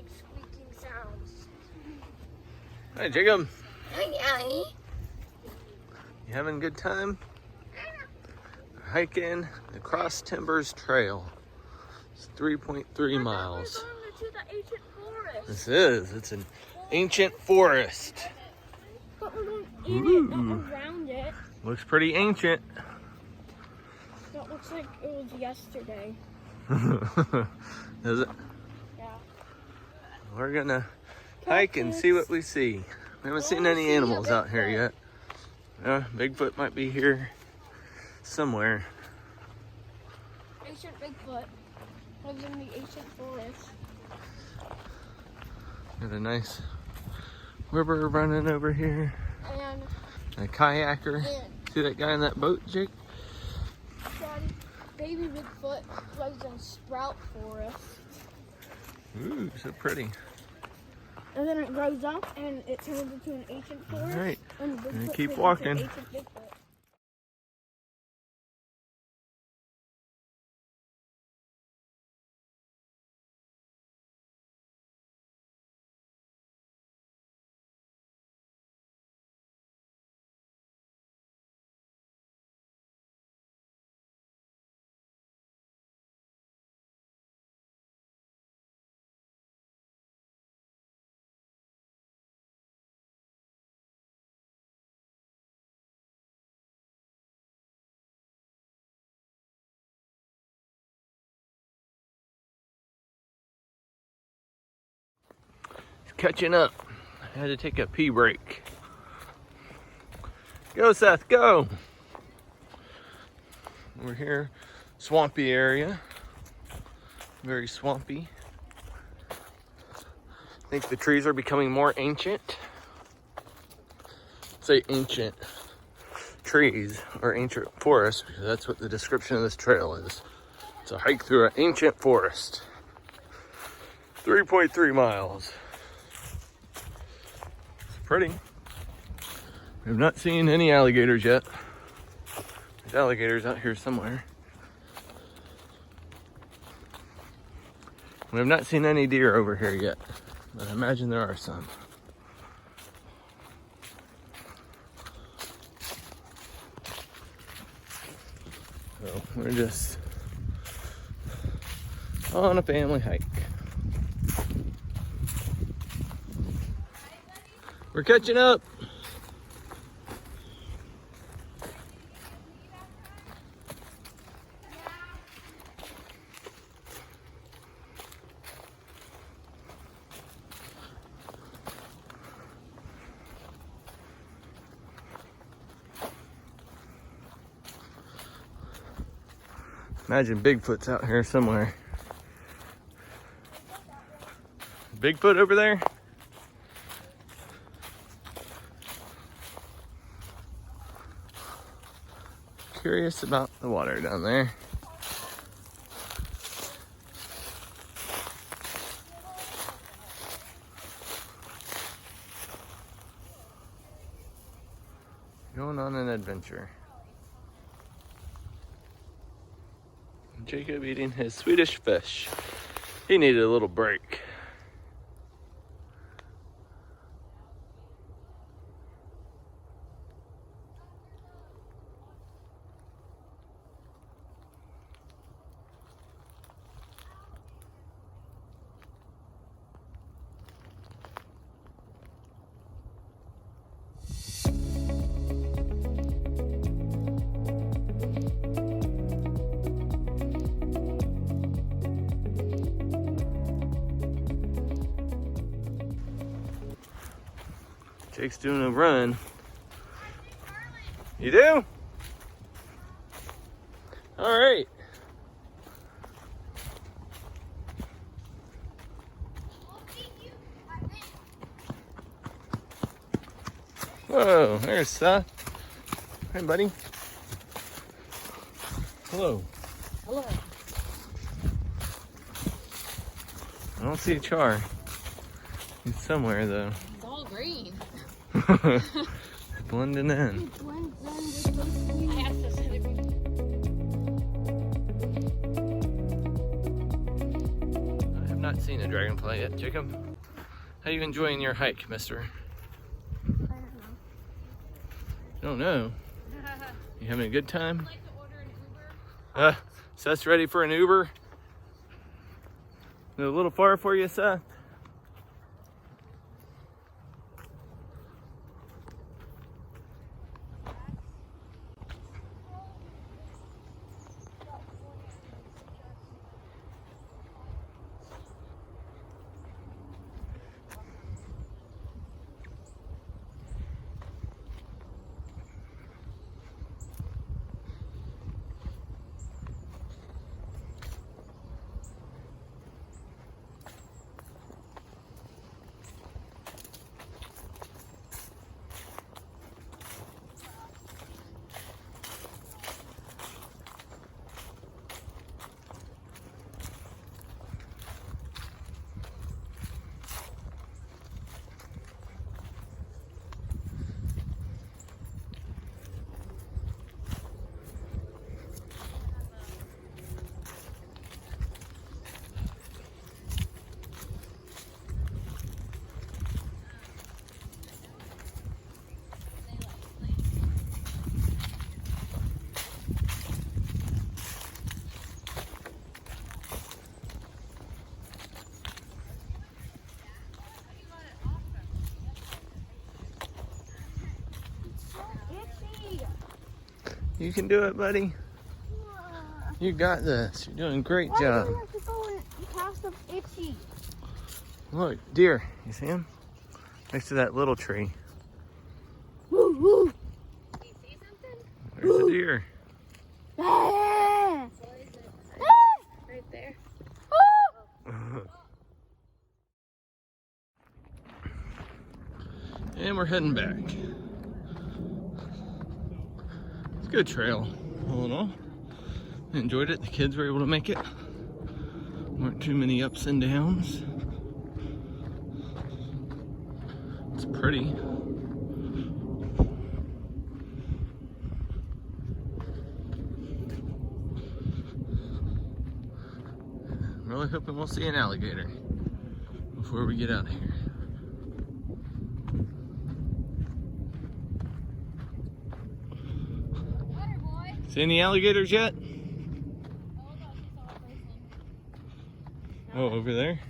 makes squeaking sounds. Hi, Jacob. Hi, Allie. You having a good time? We're hiking the Cross Timbers Trail. It's 3.3 miles. We're going to the ancient forest. It's an ancient forest. But we're going in it, not around it. Looks pretty ancient. That looks like it was yesterday. Does it? Yeah. We're gonna hike and see what we see. We haven't seen any animals out here yet. Bigfoot might be here somewhere. Ancient Bigfoot lives in the ancient forest. Got a nice river running over here. And A kayaker. See that guy in that boat, Jake? Daddy, baby Bigfoot lives in Sprout Forest. Ooh, so pretty. And then it grows up and it turns into an ancient forest. All right, And Bigfoot keep turns walking. into ancient Bigfoot. Catching up. I had to take a pee break. Go, Seth, go. We're here, swampy area. Very swampy. I think the trees are becoming more ancient. Say ancient trees or ancient forest because that's what the description of this trail is. It's a hike through an ancient forest. 3.3 miles. Pretty. We've not seen any alligators yet. There's alligators out here somewhere. We have not seen any deer over here yet, but I imagine there are some. So we're just on a family hike. We're catching up. Imagine Bigfoot's out here somewhere. Bigfoot over there? Curious about the water down there. Going on an adventure. Jacob eating his Swedish fish. He needed a little break. Jake's doing a run. You do? All right. Whoa, there's Seth. Hey, buddy. Hello. Hello. I don't see a char. He's somewhere though. It's all green. Blending in. I have to sit it. I have not not seen a dragonfly yet, Jacob. How you enjoying your hike, mister? I Don't know. You having a good time? I'd like to order an Uber. Seth's ready for an Uber. Is it a little far for you, Seth? itchy. You can do it, buddy. You got this. You're doing a great Why job. do you have to go in past the itchy? Look, deer. You see him? Next to that little tree. Woo, woo. Do you see something? There's a deer. Ah. What is it? Ah. Right there. And we're heading back. It's a good trail, all in all. I enjoyed it. The kids were able to make it. Weren't too many ups and downs. It's pretty. I'm really hoping we'll see an alligator before we get out of here. Water boy. See any alligators yet? Oh, no, she saw a person. Oh, over there?